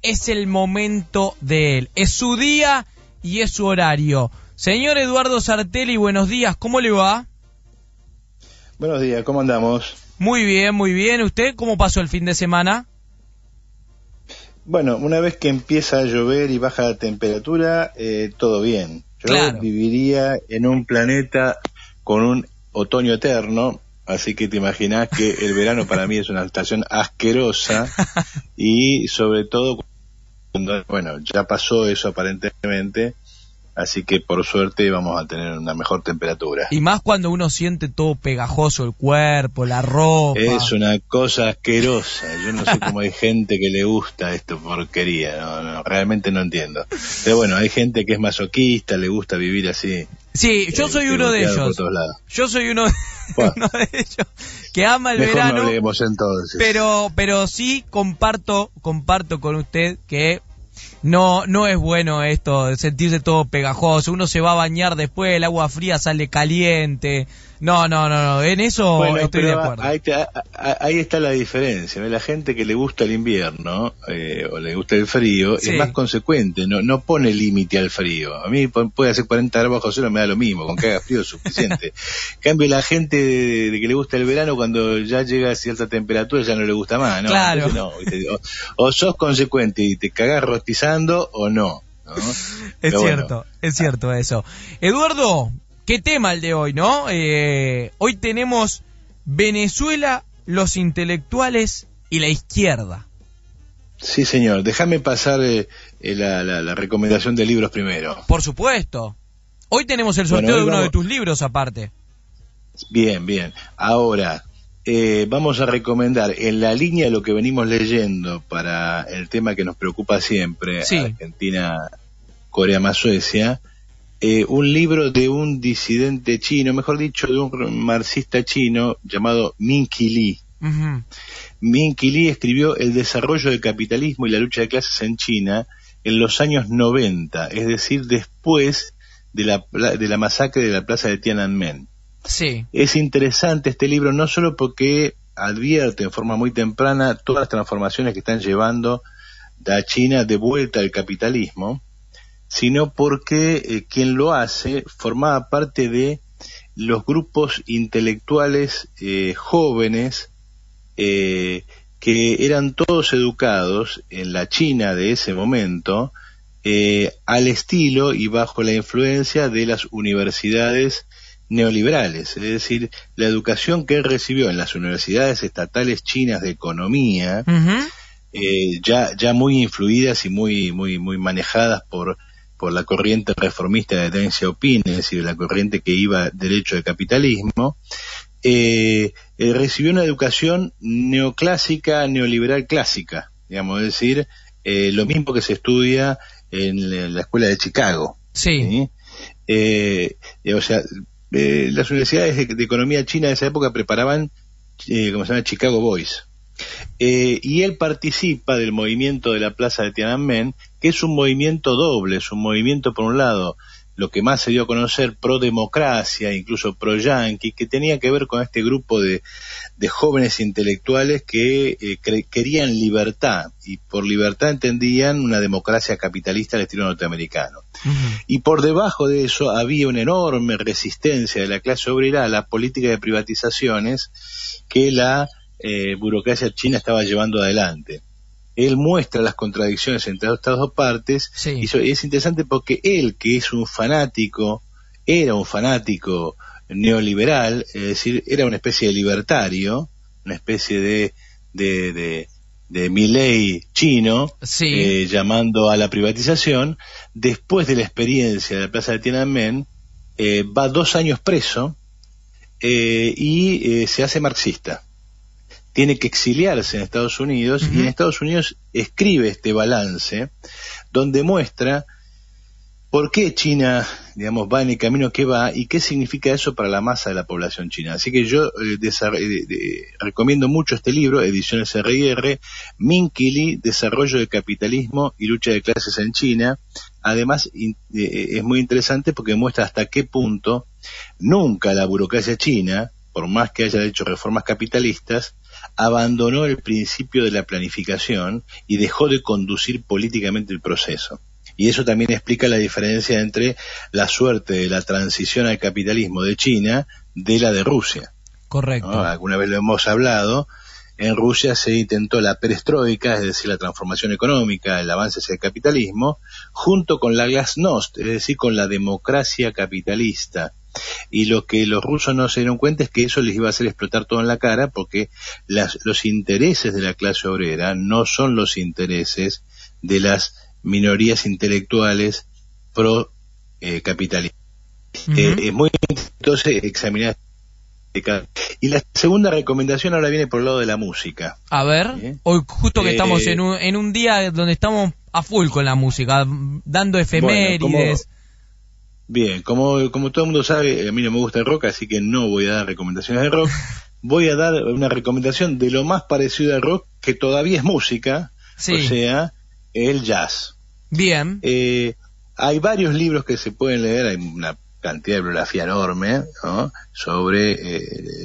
es el momento de él. Es su día y es su horario. Señor Eduardo Sartelli, buenos días, ¿cómo le va? Buenos días, ¿cómo andamos? Muy bien, muy bien. ¿Usted cómo pasó el fin de semana? Bueno, una vez que empieza a llover y baja la temperatura, todo bien. Yo viviría en un planeta con un otoño eterno, así que te imaginás que el verano para mí es una estación asquerosa y sobre todo cuando, bueno, ya pasó eso aparentemente, así que por suerte vamos a tener una mejor temperatura. Y más cuando uno siente todo pegajoso, el cuerpo, la ropa. Es una cosa asquerosa. Yo no sé cómo hay gente que le gusta esta porquería. No, realmente no entiendo. Pero bueno, hay gente que es masoquista, le gusta vivir así. Sí, yo soy uno de ellos. Yo soy uno de ellos que ama el verano. No hablemos entonces. Pero sí comparto con usted que no es bueno esto de sentirse todo pegajoso. Uno se va a bañar después, el agua fría sale caliente. No, en eso bueno, estoy de acuerdo. Ahí está la diferencia. La gente que le gusta el invierno o le gusta el frío es más consecuente, no pone límite al frío. A mí puede hacer 40 grados bajo cero, me da lo mismo, con que haga frío es suficiente. En cambio, la gente de que le gusta el verano, cuando ya llega a cierta temperatura ya no le gusta más, ¿no? Claro. Entonces, o sos consecuente y te cagás rostizando o no. Es cierto eso. Eduardo, qué tema el de hoy, ¿no? Hoy tenemos Venezuela, los intelectuales y la izquierda. Sí, señor. Déjame pasar la recomendación de libros primero. Por supuesto. Hoy tenemos el sorteo de uno de tus libros aparte. Bien. Ahora, vamos a recomendar en la línea de lo que venimos leyendo para el tema que nos preocupa siempre, Argentina, Corea más Suecia, un libro de un disidente chino, mejor dicho, de un marxista chino llamado Min Ki Lee. Uh-huh. Min Ki Lee escribió El desarrollo del capitalismo y la lucha de clases en China en los años 90, es decir, después de la masacre de la plaza de Tiananmen. Sí. Es interesante este libro no solo porque advierte en forma muy temprana todas las transformaciones que están llevando a China de vuelta al capitalismo, sino porque quien lo hace formaba parte de los grupos intelectuales jóvenes que eran todos educados en la China de ese momento al estilo y bajo la influencia de las universidades neoliberales, es decir, la educación que él recibió en las universidades estatales chinas de economía, ya muy influidas y muy manejadas por la corriente reformista de Deng Xiaoping, es decir, la corriente que iba derecho al capitalismo, recibió una educación neoclásica, neoliberal clásica, digamos, es decir, lo mismo que se estudia en la escuela de Chicago. Sí. O sea, las universidades de economía china de esa época preparaban, como se llama, Chicago Boys. Y él participa del movimiento de la plaza de Tiananmen, que es un movimiento doble, es un movimiento, por un lado, lo que más se dio a conocer, pro democracia, incluso pro yanqui, que tenía que ver con este grupo de jóvenes intelectuales que querían libertad, y por libertad entendían una democracia capitalista al estilo norteamericano. Uh-huh. Y por debajo de eso había una enorme resistencia de la clase obrera a la política de privatizaciones que la burocracia china estaba llevando adelante. Él muestra las contradicciones entre estas dos partes, y es interesante porque él, que es era un fanático neoliberal, es decir, era una especie de libertario, una especie de Milei chino, llamando a la privatización. Después de la experiencia de la plaza de Tiananmen, va 2 años preso y se hace marxista. Tiene que exiliarse en Estados Unidos, y en Estados Unidos escribe este balance donde muestra por qué China, digamos, va en el camino que va y qué significa eso para la masa de la población china. Así que yo recomiendo mucho este libro, Ediciones R&R, Min Ki Lee, Desarrollo del capitalismo y lucha de clases en China. Además, es muy interesante porque muestra hasta qué punto nunca la burocracia china, por más que haya hecho reformas capitalistas, abandonó el principio de la planificación y dejó de conducir políticamente el proceso. Y eso también explica la diferencia entre la suerte de la transición al capitalismo de China de la de Rusia. Correcto. ¿No? Alguna vez lo hemos hablado. En Rusia se intentó la perestroika, es decir, la transformación económica, el avance hacia el capitalismo, junto con la glasnost, es decir, con la democracia capitalista. Y lo que los rusos no se dieron cuenta es que eso les iba a hacer explotar todo en la cara, porque los intereses de la clase obrera no son los intereses de las minorías intelectuales pro capitalistas. Es muy entonces examinar. Y la segunda recomendación ahora viene por el lado de la música. A ver, hoy justo que estamos en un día donde estamos a full con la música, dando efemérides. Como todo el mundo sabe, a mí no me gusta el rock, así que no voy a dar recomendaciones de rock. Voy a dar una recomendación de lo más parecido al rock, que todavía es música, sí. O sea, el jazz. Bien. Hay varios libros que se pueden leer, hay una cantidad de bibliografía enorme, ¿no?, sobre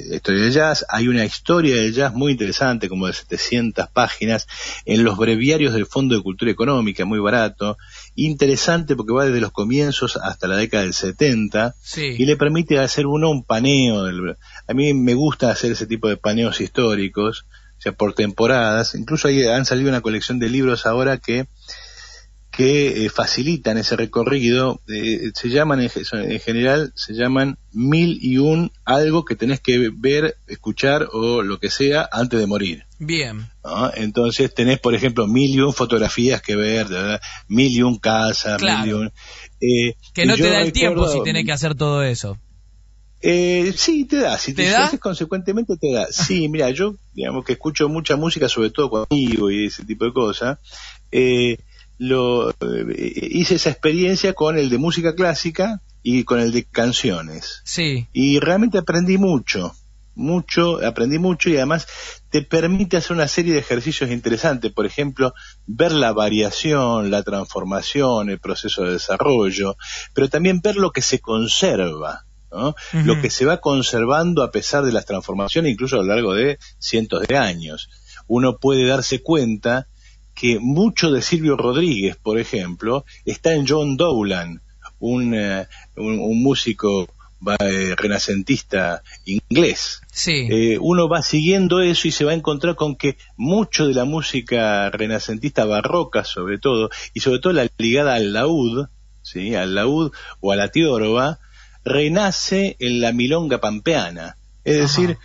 la historia del jazz. Hay una historia del jazz muy interesante, como de 700 páginas, en los breviarios del Fondo de Cultura Económica, muy barato, interesante porque va desde los comienzos hasta la década del 70, sí. Y le permite hacer un paneo. A mí me gusta hacer ese tipo de paneos históricos, o sea, por temporadas. Incluso han salido una colección de libros ahora que facilitan ese recorrido. Se llaman en general, se llaman 1001 algo que tenés que ver, escuchar o lo que sea antes de morir. Bien. ¿No? Entonces tenés, por ejemplo, 1001 fotografías que ver, ¿verdad? 1001 casas, claro. 1001... que no te da el tiempo si tenés que hacer todo eso. Sí, te da. Si ¿Te lo da? haces consecuentemente, te da. Sí, mira, yo, digamos que escucho mucha música, sobre todo conmigo y ese tipo de cosas. Hice esa experiencia con el de música clásica y con el de canciones. Sí. Y realmente aprendí mucho, y además te permite hacer una serie de ejercicios interesantes. Por ejemplo, ver la variación, la transformación, el proceso de desarrollo, pero también ver lo que se conserva, ¿no? Uh-huh. Lo que se va conservando a pesar de las transformaciones, incluso a lo largo de cientos de años. Uno puede darse cuenta que mucho de Silvio Rodríguez, por ejemplo, está en John Dowland, un músico renacentista inglés. Sí. Uno va siguiendo eso y se va a encontrar con que mucho de la música renacentista barroca, sobre todo la ligada al laúd, ¿sí?, al laúd o a la tiorba, renace en la milonga pampeana. Es decir,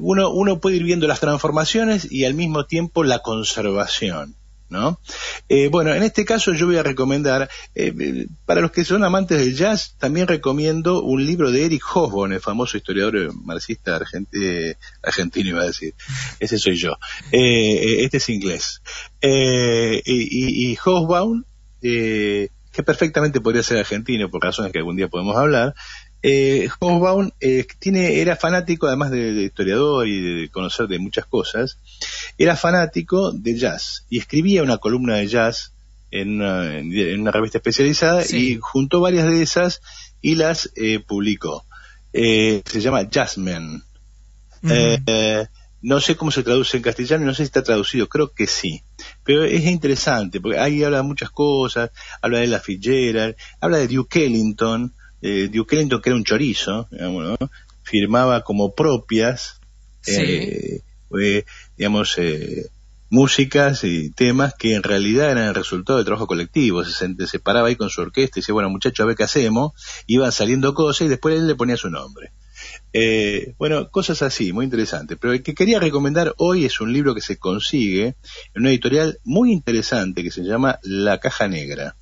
uno puede ir viendo las transformaciones y al mismo tiempo la conservación, ¿no? Bueno, en este caso yo voy a recomendar, para los que son amantes del jazz, también recomiendo un libro de Eric Hobsbawm, el famoso historiador marxista argentino, iba a decir. Ese soy yo. Este es inglés. Y Hobsbawm, que perfectamente podría ser argentino, por razones que algún día podemos hablar. Hobsbawm era fanático, además de historiador y de conocer de muchas cosas, era fanático de jazz y escribía una columna de jazz en una revista especializada, sí. Y juntó varias de esas y las publicó. Se llama Jazzman. Uh-huh. No sé cómo se traduce en castellano, no sé si está traducido, creo que sí, pero es interesante porque ahí habla de muchas cosas, habla de Ella Fitzgerald, habla de Duke Ellington. Duke Ellington, que era un chorizo, digamos, ¿no?, firmaba como propias, sí. Músicas y temas que en realidad eran el resultado de trabajo colectivo. Se paraba ahí con su orquesta y decía, bueno, muchachos, a ver qué hacemos. Iban saliendo cosas y después él le ponía su nombre. Bueno, cosas así, muy interesantes. Pero el que quería recomendar hoy es un libro que se consigue en una editorial muy interesante que se llama La Caja Negra,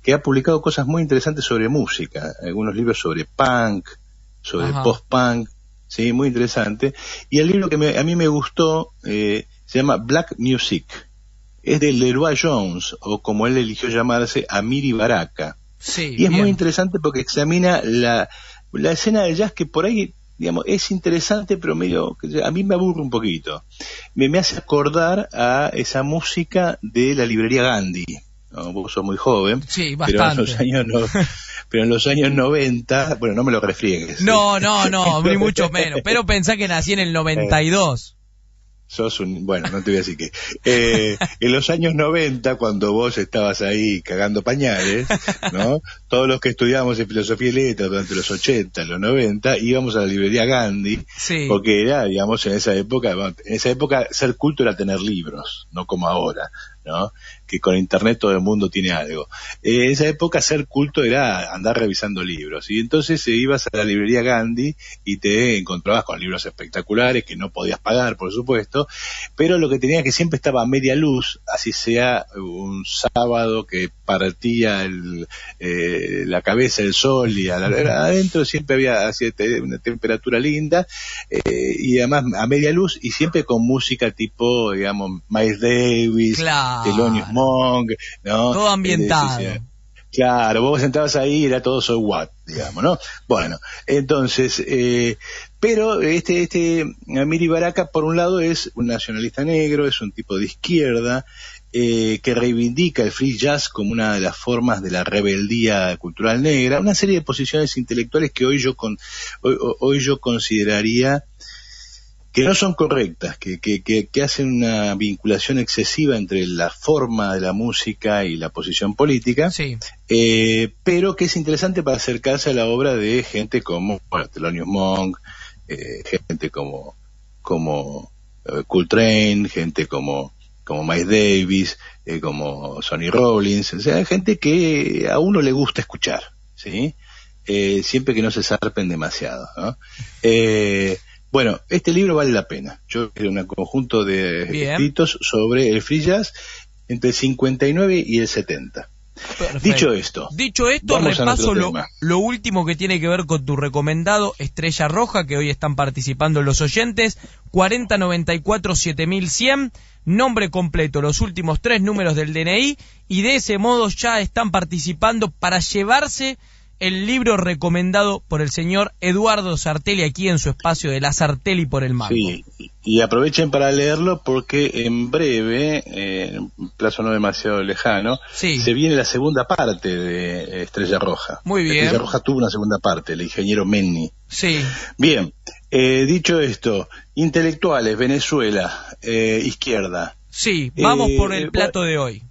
que ha publicado cosas muy interesantes sobre música, algunos libros sobre punk, sobre post-punk, sí, muy interesante. Y el libro que a mí me gustó se llama Black Music, es de Leroy Jones, o como él eligió llamarse, Amiri Baraka. Sí, y es bien. Muy interesante porque examina la escena del jazz, que por ahí, digamos, es interesante, pero medio, a mí me aburre un poquito. Me hace acordar a esa música de la librería Gandhi. No, vos sos muy joven, sí, bastante. Pero en los años 90, bueno, no me lo refriegues. No, ni mucho menos, pero pensá que nací en el 92. Bueno, no te voy a decir que. En los años 90, cuando vos estabas ahí cagando pañales, ¿no? Todos los que estudiábamos en filosofía y letras durante los 80, los 90, íbamos a la librería Gandhi, Sí. porque era, digamos, en esa época ser culto era tener libros, no como ahora, ¿no? Que con internet todo el mundo tiene algo. En esa época ser culto era andar revisando libros, y entonces ibas a la librería Gandhi y te encontrabas con libros espectaculares que no podías pagar, por supuesto, pero lo que tenía que siempre estaba a media luz, así sea un sábado que partía la cabeza el sol y adentro siempre había una temperatura linda, y además a media luz y siempre con música tipo, digamos, Miles Davis, Claro. Thelonious Monk, ¿no? Todo ambientado. Claro, vos sentabas ahí y era todo so what, digamos, ¿no? Bueno, entonces, pero Amiri Baraka, por un lado, es un nacionalista negro, es un tipo de izquierda, que reivindica el free jazz como una de las formas de la rebeldía cultural negra, una serie de posiciones intelectuales que hoy yo consideraría que no son correctas, que hacen una vinculación excesiva entre la forma de la música y la posición política, Sí. pero que es interesante para acercarse a la obra de gente como, bueno, Thelonious Monk, gente como Coltrane, gente como Miles Davis, como Sonny Rollins, o sea, gente que a uno le gusta escuchar, ¿sí? Siempre que no se zarpen demasiado, ¿no? Bueno, este libro vale la pena. Yo creo un conjunto de escritos sobre el free jazz entre el 59 y el 70. Perfecto. Dicho esto, repaso lo último que tiene que ver con tu recomendado Estrella Roja, que hoy están participando los oyentes, 4094-7100, nombre completo, los últimos 3 números del DNI, y de ese modo ya están participando para llevarse el libro recomendado por el señor Eduardo Sartelli aquí en su espacio de La Sartelli por el Mango. Sí, y aprovechen para leerlo porque en breve, en un plazo no demasiado lejano, sí, se viene la segunda parte de Estrella Roja. Muy bien. Estrella Roja tuvo una segunda parte, el ingeniero Menni. Sí. Bien, dicho esto, intelectuales, Venezuela, izquierda. Sí, vamos por el plato de hoy.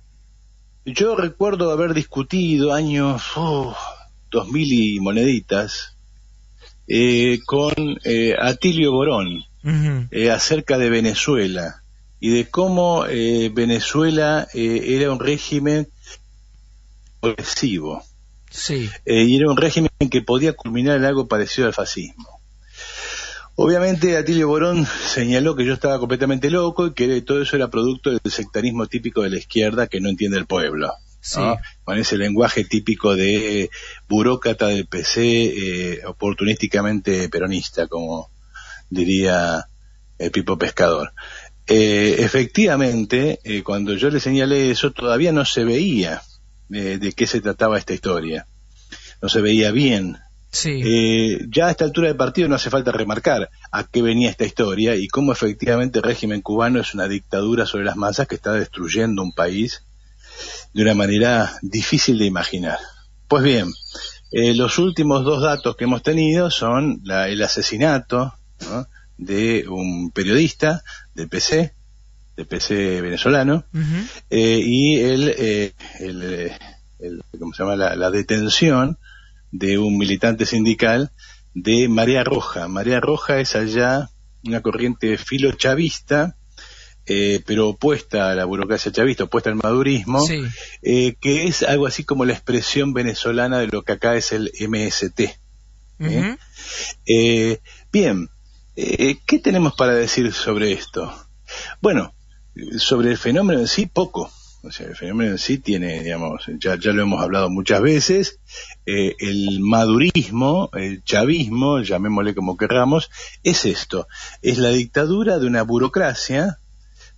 Yo recuerdo haber discutido años 2000 y moneditas con Atilio Borón acerca de Venezuela y de cómo Venezuela era un régimen opresivo, sí, y era un régimen que podía culminar en algo parecido al fascismo. Obviamente Atilio Borón señaló que yo estaba completamente loco y que todo eso era producto del sectarismo típico de la izquierda que no entiende el pueblo, ¿no? Sí. Con ese lenguaje típico de burócrata del PC, oportunísticamente peronista, como diría el Pipo Pescador. Efectivamente, cuando yo le señalé eso, todavía no se veía de qué se trataba esta historia. No se veía bien. Sí. Ya a esta altura del partido no hace falta remarcar a qué venía esta historia y cómo efectivamente el régimen cubano es una dictadura sobre las masas que está destruyendo un país de una manera difícil de imaginar. Pues bien, los últimos 2 datos que hemos tenido son el asesinato, ¿no?, de un periodista del PC venezolano, y ¿cómo se llama? La detención de un militante sindical de Marea Roja. Marea Roja es allá una corriente filochavista, pero opuesta a la burocracia chavista, opuesta al madurismo, sí, que es algo así como la expresión venezolana de lo que acá es el MST. Bien, ¿qué tenemos para decir sobre esto? Bueno, sobre el fenómeno en sí, poco. O sea, el fenómeno en sí tiene, digamos, ya lo hemos hablado muchas veces, el madurismo, el chavismo, llamémosle como querramos, es esto, es la dictadura de una burocracia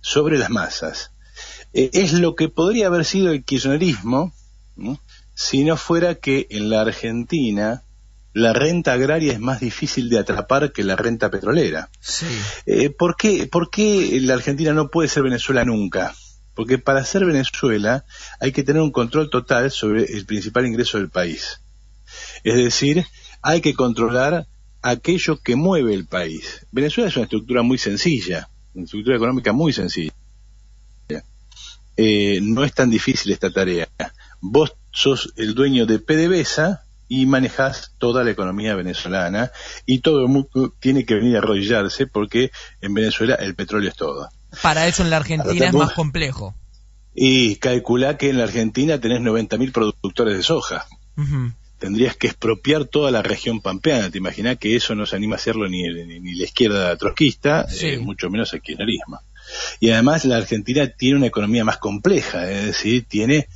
sobre las masas. Es lo que podría haber sido el kirchnerismo, ¿no?, si no fuera que en la Argentina la renta agraria es más difícil de atrapar que la renta petrolera. Sí. ¿Por qué la Argentina no puede ser Venezuela nunca? Porque para ser Venezuela hay que tener un control total sobre el principal ingreso del país. Es decir, hay que controlar aquello que mueve el país. Venezuela es una estructura muy sencilla. una estructura económica muy sencilla. No es tan difícil esta tarea. Vos sos el dueño de PDVSA y manejás toda la economía venezolana, y todo el mundo tiene que venir a arrodillarse porque en Venezuela el petróleo es todo. Para eso en la Argentina es más complejo. Y calculá que en la Argentina tenés 90.000 productores de soja. Uh-huh. Tendrías que expropiar toda la región pampeana. Te imaginás que eso no se anima a hacerlo ni la izquierda trotskista, sí. Mucho menos el kirchnerismo. Y además la Argentina tiene una economía más compleja, es decir, tiene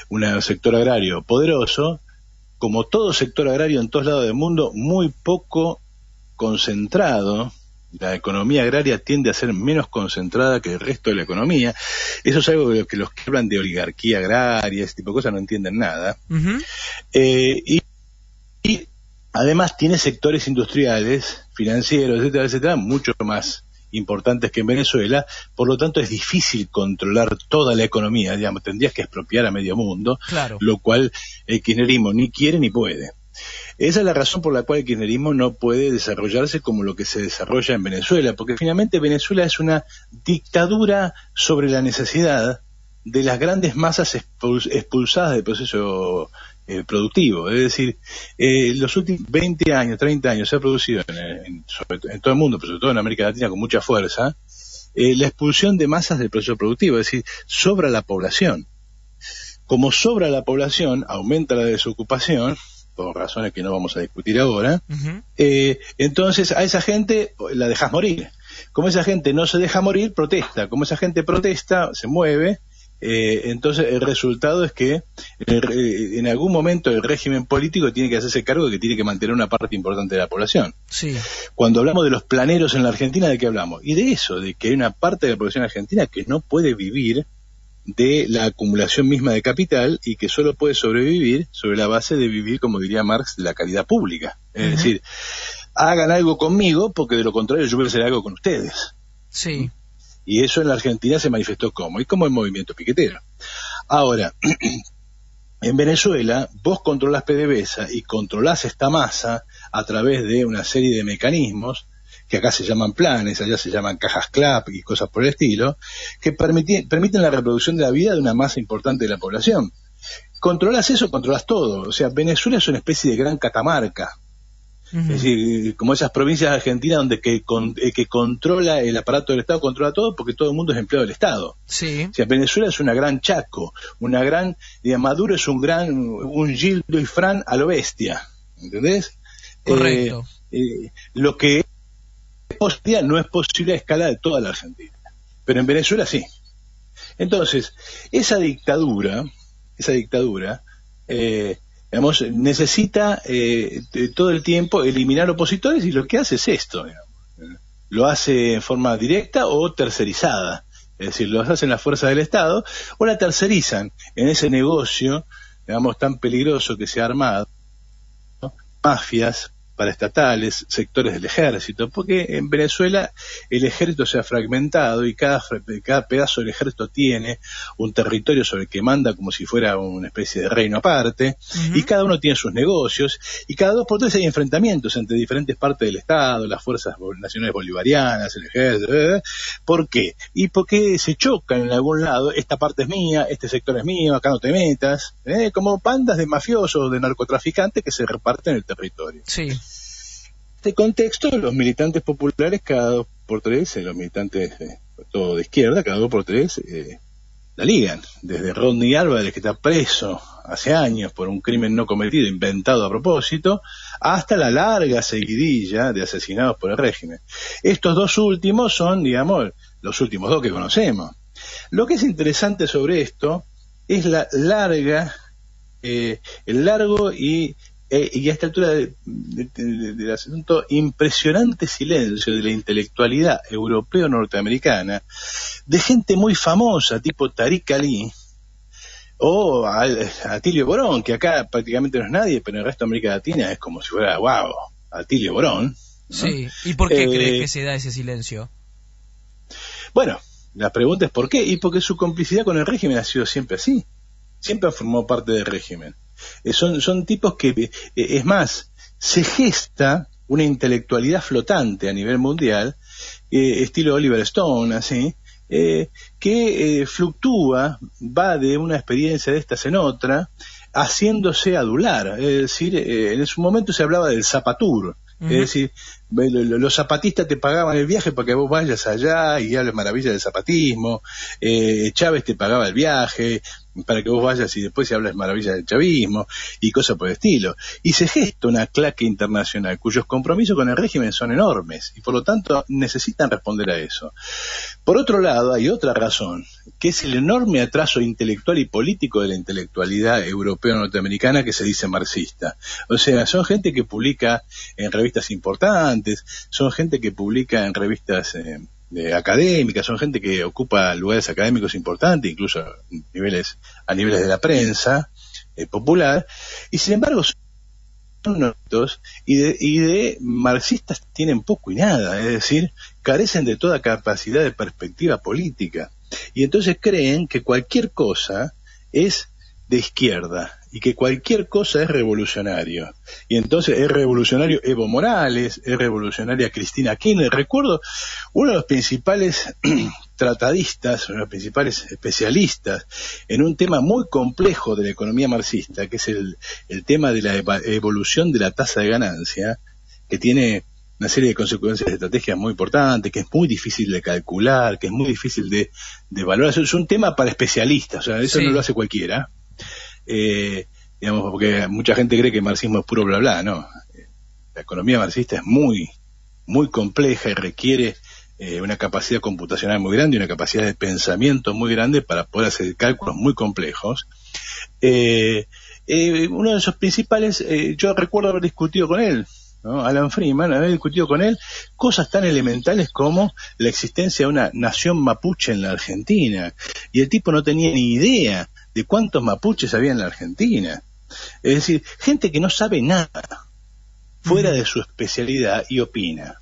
un sector agrario poderoso, como todo sector agrario en todos lados del mundo, muy poco concentrado. La economía agraria tiende a ser menos concentrada que el resto de la economía. Eso es algo que los que hablan de oligarquía agraria, ese tipo de cosas, no entienden nada. Uh-huh. Y además tiene sectores industriales, financieros, etcétera, etcétera, mucho más importantes que en Venezuela. Por lo tanto es difícil controlar toda la economía, digamos, tendrías que expropiar a medio mundo, claro. Lo cual el kirchnerismo ni quiere ni puede. Esa es la razón por la cual el kirchnerismo no puede desarrollarse como lo que se desarrolla en Venezuela, porque finalmente Venezuela es una dictadura sobre la necesidad de las grandes masas expulsadas del proceso productivo. Es decir, los últimos 20 años, 30 años se ha producido en todo el mundo, pero sobre todo en América Latina con mucha fuerza, la expulsión de masas del proceso productivo, es decir, sobra la población. Como sobra la población, aumenta la desocupación, por razones que no vamos a discutir ahora. Uh-huh. Entonces a esa gente la dejas morir. Como esa gente no se deja morir, protesta. Como esa gente protesta, se mueve. Entonces el resultado es que en algún momento el régimen político tiene que hacerse cargo de que tiene que mantener una parte importante de la población. Sí. Cuando hablamos de los planeros en la Argentina, ¿de qué hablamos? Y de eso, de que hay una parte de la población argentina que no puede vivir de la acumulación misma de capital y que solo puede sobrevivir sobre la base de vivir, como diría Marx, de la caridad pública. Es decir, hagan algo conmigo porque de lo contrario yo voy a hacer algo con ustedes. Sí. Y eso en la Argentina se manifestó como el movimiento piquetero. Ahora, en Venezuela vos controlás PDVSA y controlás esta masa a través de una serie de mecanismos que acá se llaman planes, allá se llaman cajas CLAP y cosas por el estilo, que permiten la reproducción de la vida de una masa importante de la población. Controlas eso, controlas todo. O sea, Venezuela es una especie de gran Catamarca. Uh-huh. Es decir, como esas provincias argentinas donde el que controla el aparato del Estado controla todo porque todo el mundo es empleado del Estado. Sí. O sea, Venezuela es una gran Chaco, una gran, Maduro es un Gildo y Fran a lo bestia. ¿Entendés? Correcto. Lo que no es posible a escala de toda la Argentina, pero en Venezuela sí. Entonces, esa dictadura, digamos, necesita todo el tiempo eliminar opositores, y lo que hace es esto, digamos. Lo hace en forma directa o tercerizada, es decir, lo hacen las fuerzas del Estado o la tercerizan en ese negocio, digamos, tan peligroso que se ha armado, ¿no? Mafias paraestatales, sectores del ejército, porque en Venezuela el ejército se ha fragmentado y cada pedazo del ejército tiene un territorio sobre el que manda como si fuera una especie de reino aparte, uh-huh. Y cada uno tiene sus negocios, y cada 2 por 3 hay enfrentamientos entre diferentes partes del Estado, las fuerzas nacionales bolivarianas, el ejército. ¿Por qué? Y porque se chocan en algún lado, esta parte es mía, este sector es mío, acá no te metas, como bandas de mafiosos, de narcotraficantes que se reparten el territorio. Sí. En este contexto, los militantes populares cada 2 por 3, los militantes todo de izquierda, cada 2 por 3 la ligan. Desde Rodney Álvarez, que está preso hace años por un crimen no cometido, inventado a propósito, hasta la larga seguidilla de asesinados por el régimen. Estos 2 últimos son, digamos, los últimos 2 que conocemos. Lo que es interesante sobre esto es el largo y a esta altura del asunto, impresionante silencio de la intelectualidad europeo-norteamericana, de gente muy famosa, tipo Tariq Ali, o Atilio Borón, que acá prácticamente no es nadie, pero en el resto de América Latina es como si fuera, wow, Atilio Borón, ¿no? Sí, ¿y por qué crees que se da ese silencio? Bueno, la pregunta es ¿por qué? Y porque su complicidad con el régimen ha sido siempre así, siempre ha formado parte del régimen. Son tipos que, es más, se gesta una intelectualidad flotante a nivel mundial estilo Oliver Stone, así, que fluctúa, va de una experiencia de estas en otra, haciéndose adular. Es decir, en su momento se hablaba del zapatur. Es decir, los zapatistas te pagaban el viaje para que vos vayas allá y hables maravillas del zapatismo. Chávez te pagaba el viaje para que vos vayas y después se hablas maravillas del chavismo y cosas por el estilo. Y se gesta una claque internacional cuyos compromisos con el régimen son enormes y por lo tanto necesitan responder a eso. Por otro lado, hay otra razón, que es el enorme atraso intelectual y político de la intelectualidad europeo-norteamericana que se dice marxista. O sea, son gente que publica en revistas importantes, son gente que publica en revistas académicas, son gente que ocupa lugares académicos importantes, incluso a niveles de la prensa popular, y sin embargo son notos y de marxistas tienen poco y nada, es decir, carecen de toda capacidad de perspectiva política, y entonces creen que cualquier cosa es de izquierda y que cualquier cosa es revolucionario. Y entonces es revolucionario Evo Morales, es revolucionaria Cristina Kirchner. Recuerdo uno de los principales tratadistas, uno de los principales especialistas en un tema muy complejo de la economía marxista, que es el tema de la evolución de la tasa de ganancia, que tiene una serie de consecuencias de estrategias muy importantes, que es muy difícil de calcular, que es muy difícil de evaluar. Es un tema para especialistas, o sea, eso sí. No lo hace cualquiera. Digamos, porque mucha gente cree que el marxismo es puro bla bla, no. La economía marxista es muy, muy compleja y requiere una capacidad computacional muy grande y una capacidad de pensamiento muy grande para poder hacer cálculos muy complejos. Uno de esos principales, yo recuerdo haber discutido con él, ¿no? Alan Freeman, haber discutido con él cosas tan elementales como la existencia de una nación mapuche en la Argentina, y el tipo no tenía ni idea de cuántos mapuches había en la Argentina. Es decir, gente que no sabe nada fuera de su especialidad y opina.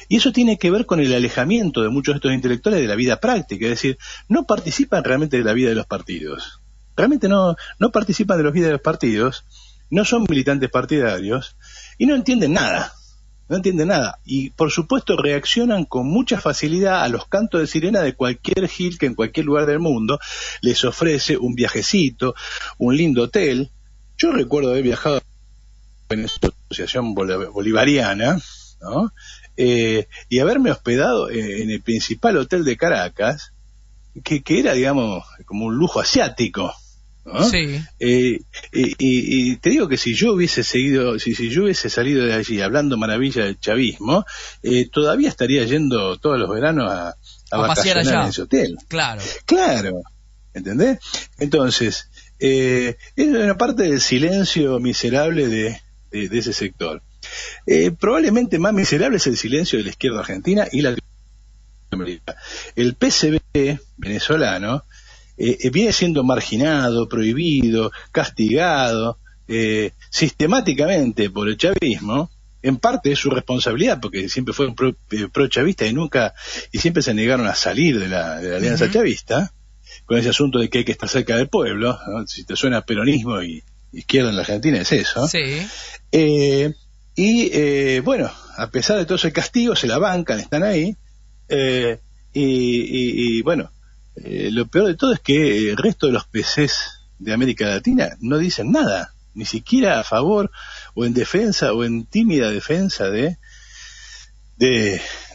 Y eso tiene que ver con el alejamiento de muchos de estos intelectuales de la vida práctica, es decir, no participan realmente de la vida de los partidos. Realmente no participan de la vida de los partidos, no son militantes partidarios y no entienden nada. No entienden nada. Y por supuesto reaccionan con mucha facilidad a los cantos de sirena de cualquier gil que en cualquier lugar del mundo les ofrece un viajecito, un lindo hotel. Yo recuerdo haber viajado en esta asociación bolivariana, ¿no? Y haberme hospedado en el principal hotel de Caracas, que era, digamos, como un lujo asiático, ¿no? Sí. Y te digo que si yo hubiese seguido, si yo hubiese salido de allí hablando maravilla del chavismo, todavía estaría yendo todos los veranos a vacacionar en ese hotel. Claro, ¿entendés? Entonces, es una parte del silencio miserable de ese sector. Probablemente más miserable es el silencio de la izquierda argentina y la Latinoamérica. El PCB venezolano viene siendo marginado, prohibido, castigado sistemáticamente por el chavismo. En parte es su responsabilidad, porque siempre fue un pro-chavista y siempre se negaron a salir de la alianza chavista, con ese asunto de que hay que estar cerca del pueblo, ¿no? Si te suena peronismo y izquierda en la Argentina es eso. Sí. Bueno, a pesar de todo ese castigo, se la bancan, están ahí, y bueno, lo peor de todo es que el resto de los PCs de América Latina no dicen nada, ni siquiera a favor o en defensa o en tímida defensa de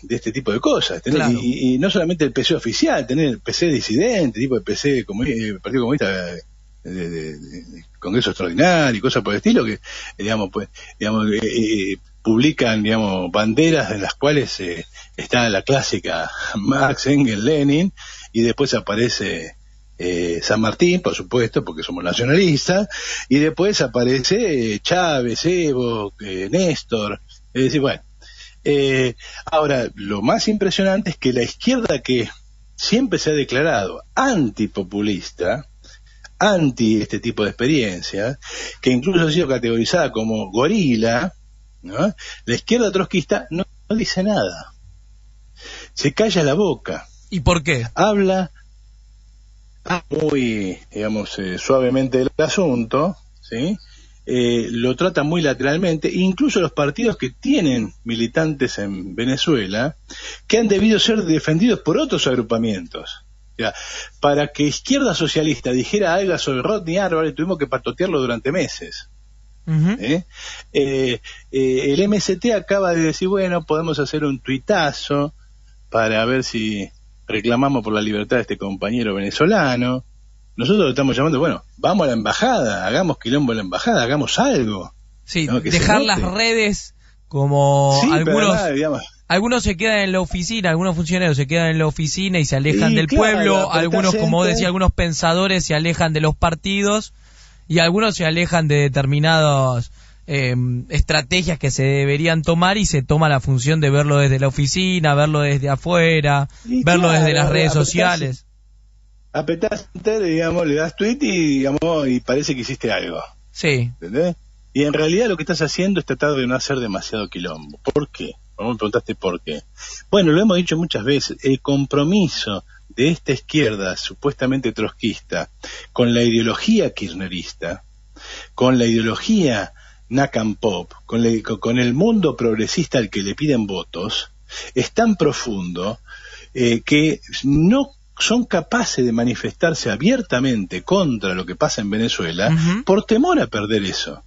este tipo de cosas. Claro. Y no solamente el PC oficial, tener el PC disidente, tipo de PC Partido Comunista de Congreso Extraordinario y cosas por el estilo, que publican, digamos, banderas en las cuales está la clásica Marx, Engels, Lenin, y después aparece San Martín, por supuesto, porque somos nacionalistas, y después aparece Chávez, Evo, Néstor. Es decir, bueno, ahora, lo más impresionante es que la izquierda, que siempre se ha declarado antipopulista, anti este tipo de experiencias, que incluso ha sido categorizada como gorila, ¿no? La izquierda trotskista no dice nada, se calla la boca. ¿Y por qué? Habla muy, digamos, suavemente del asunto, ¿sí? lo tratan muy lateralmente, incluso los partidos que tienen militantes en Venezuela, que han debido ser defendidos por otros agrupamientos. O sea, para que Izquierda Socialista dijera algo sobre Rodney Álvarez, tuvimos que patotearlo durante meses. El MST acaba de decir, bueno, podemos hacer un tuitazo para ver si reclamamos por la libertad de este compañero venezolano. Nosotros lo estamos llamando, bueno, vamos a la embajada, hagamos quilombo en la embajada, hagamos algo. Sí, ¿no? Dejar las redes como sí, algunos... Algunos se quedan en la oficina, algunos funcionarios se quedan en la oficina y se alejan del pueblo, algunos, como vos decías, algunos pensadores se alejan de los partidos y algunos se alejan de determinadas estrategias que se deberían tomar y se toma la función de verlo desde la oficina, verlo desde afuera, verlo desde las redes sociales. Apretás, digamos, le das tweet y, digamos, y parece que hiciste algo. Sí. ¿Entendés? Y en realidad lo que estás haciendo es tratar de no hacer demasiado quilombo. ¿Por qué? Me preguntaste por qué. Bueno, lo hemos dicho muchas veces, el compromiso de esta izquierda supuestamente trotskista con la ideología kirchnerista, con la ideología Nakam Pop, con el mundo progresista al que le piden votos, es tan profundo que no son capaces de manifestarse abiertamente contra lo que pasa en Venezuela por temor a perder eso.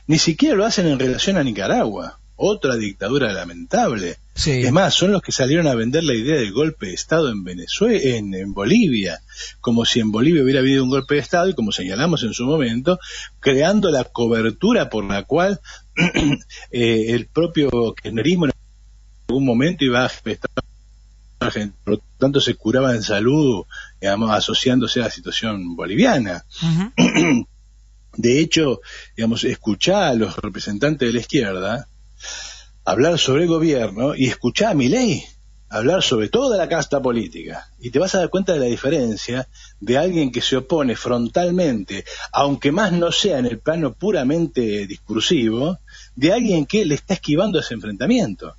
Ni siquiera lo hacen en relación a Nicaragua, otra dictadura lamentable. Sí. Es más, son los que salieron a vender la idea del golpe de Estado en Venezuela, en Bolivia, como si en Bolivia hubiera habido un golpe de Estado y como señalamos en su momento, creando la cobertura por la cual el propio kirchnerismo en algún momento iba a gestar, por lo tanto se curaba en salud, digamos, asociándose a la situación boliviana. De hecho, digamos, escuchá a los representantes de la izquierda hablar sobre el gobierno y escuchá a Milei hablar sobre toda la casta política y te vas a dar cuenta de la diferencia de alguien que se opone frontalmente, aunque más no sea en el plano puramente discursivo, de alguien que le está esquivando ese enfrentamiento.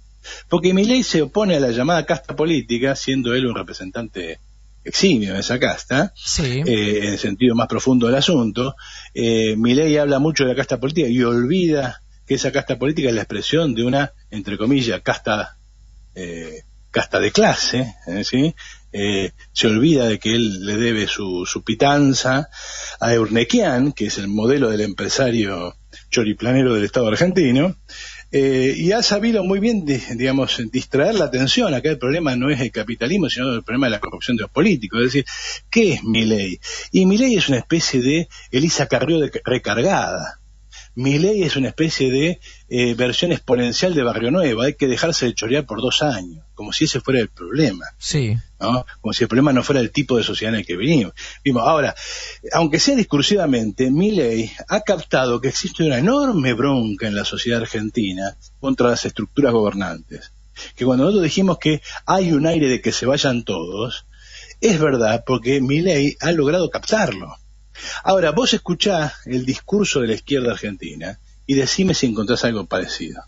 Porque Milei se opone a la llamada casta política, siendo él un representante eximio de esa casta, sí. En el sentido más profundo del asunto. Milei habla mucho de la casta política y olvida que esa casta política es la expresión de una, entre comillas, casta de clase, ¿sí? Se olvida de que él le debe su pitanza a Eurnequian, que es el modelo del empresario choriplanero del Estado argentino, y ha sabido muy bien, digamos, distraer la atención. Acá el problema no es el capitalismo, sino el problema de la corrupción de los políticos. Es decir, ¿qué es Milei? Y Milei es una especie de Elisa Carrió recargada. Milei es una especie de versión exponencial de Barrio Nuevo. Hay que dejarse de chorear por 2 años, como si ese fuera el problema. Sí. ¿No? Como si el problema no fuera el tipo de sociedad en el que vivimos. Ahora, aunque sea discursivamente, Milei ha captado que existe una enorme bronca en la sociedad argentina contra las estructuras gobernantes. Que cuando nosotros dijimos que hay un aire de que se vayan todos, es verdad, porque Milei ha logrado captarlo. Ahora, vos escuchás el discurso de la izquierda argentina y decime si encontrás algo parecido.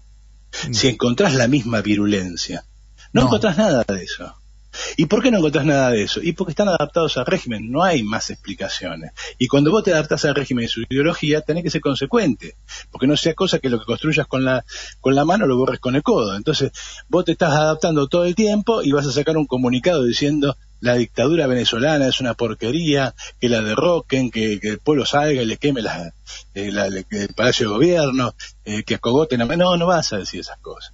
Si encontrás la misma virulencia. No encontrás nada de eso. ¿Y por qué no encontrás nada de eso? Y porque están adaptados al régimen, no hay más explicaciones. Y cuando vos te adaptás al régimen y su ideología, tenés que ser consecuente, porque no sea cosa que lo que construyas con la mano lo borres con el codo. Entonces, vos te estás adaptando todo el tiempo y vas a sacar un comunicado diciendo la dictadura venezolana es una porquería, que la derroquen, que el pueblo salga y le queme el Palacio de Gobierno, que acogoten a... No vas a decir esas cosas.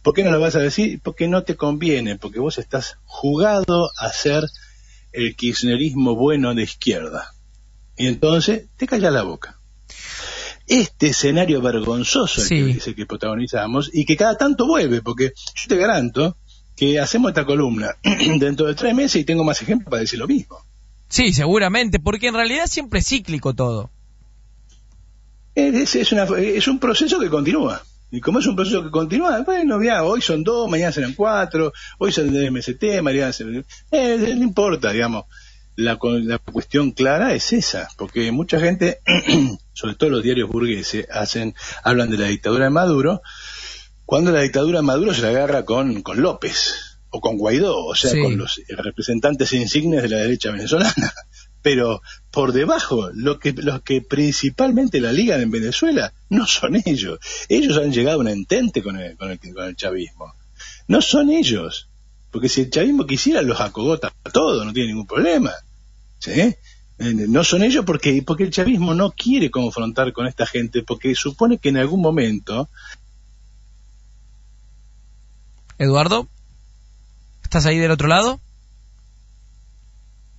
¿Por qué no lo vas a decir? Porque no te conviene, porque vos estás jugado a ser el kirchnerismo bueno de izquierda. Y entonces te callas la boca. Este escenario vergonzoso es el que protagonizamos y que cada tanto vuelve, porque yo te garanto que hacemos esta columna dentro de 3 meses y tengo más ejemplos para decir lo mismo. Sí, seguramente, porque en realidad siempre es cíclico todo. Es un proceso que continúa. Y como es un proceso que continúa, bueno, ya, hoy son 2, mañana serán 4, hoy son del MST, mañana serán... no importa, digamos. La cuestión clara es esa, porque mucha gente, sobre todo los diarios burgueses, hablan de la dictadura de Maduro, cuando la dictadura de Maduro se la agarra con López, o con Guaidó, o sea, con los representantes insignes de la derecha venezolana. pero por debajo, los que principalmente la ligan en Venezuela no son ellos. Ellos han llegado a un entente con el chavismo. No son ellos, porque si el chavismo quisiera los acogota a todos, no tiene ningún problema. ¿Sí? No son ellos porque el chavismo no quiere confrontar con esta gente, porque supone que en algún momento... Eduardo, ¿estás ahí del otro lado?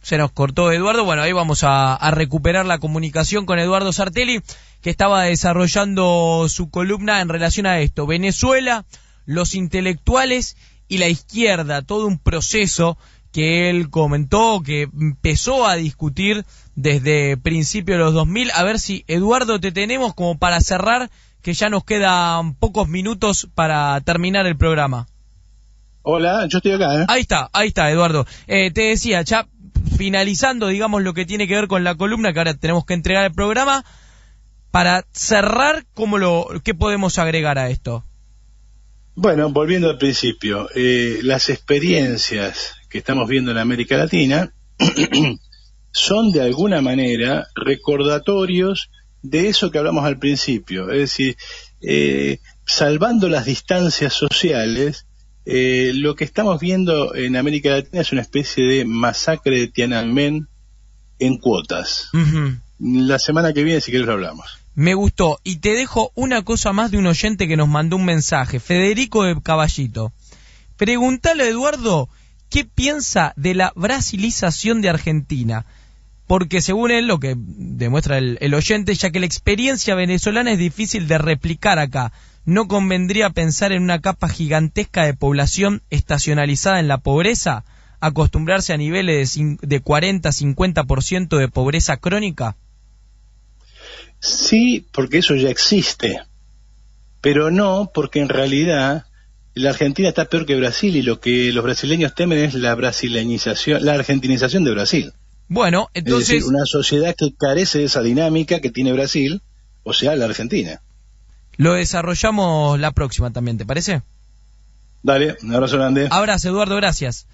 Se nos cortó Eduardo. Bueno, ahí vamos a recuperar la comunicación con Eduardo Sartelli, que estaba desarrollando su columna en relación a esto. Venezuela, los intelectuales y la izquierda, todo un proceso que él comentó, que empezó a discutir desde principios de los 2000. A ver si, Eduardo, te tenemos como para cerrar, que ya nos quedan pocos minutos para terminar el programa. Hola, yo estoy acá, ¿eh? Ahí está, Eduardo. Te decía, ya finalizando, digamos, lo que tiene que ver con la columna, que ahora tenemos que entregar el programa, para cerrar, ¿qué podemos agregar a esto? Bueno, volviendo al principio, las experiencias que estamos viendo en América Latina son de alguna manera recordatorios de eso que hablamos al principio, es decir, salvando las distancias sociales, lo que estamos viendo en América Latina es una especie de masacre de Tiananmen en cuotas. Uh-huh. La semana que viene, si querés, lo hablamos. Me gustó. Y te dejo una cosa más de un oyente que nos mandó un mensaje, Federico de Caballito. Preguntale a Eduardo qué piensa de la brasilización de Argentina, porque según él, lo que demuestra el oyente, ya que la experiencia venezolana es difícil de replicar acá, ¿no convendría pensar en una capa gigantesca de población estacionalizada en la pobreza, acostumbrarse a niveles de 40-50% de pobreza crónica? Sí, porque eso ya existe, pero no porque en realidad la Argentina está peor que Brasil, y lo que los brasileños temen es la brasileñización, la argentinización de Brasil. Bueno, entonces... Es decir, una sociedad que carece de esa dinámica que tiene Brasil, o sea, la Argentina. Lo desarrollamos la próxima también, ¿te parece? Dale, un abrazo grande. Abrazo, Eduardo, gracias.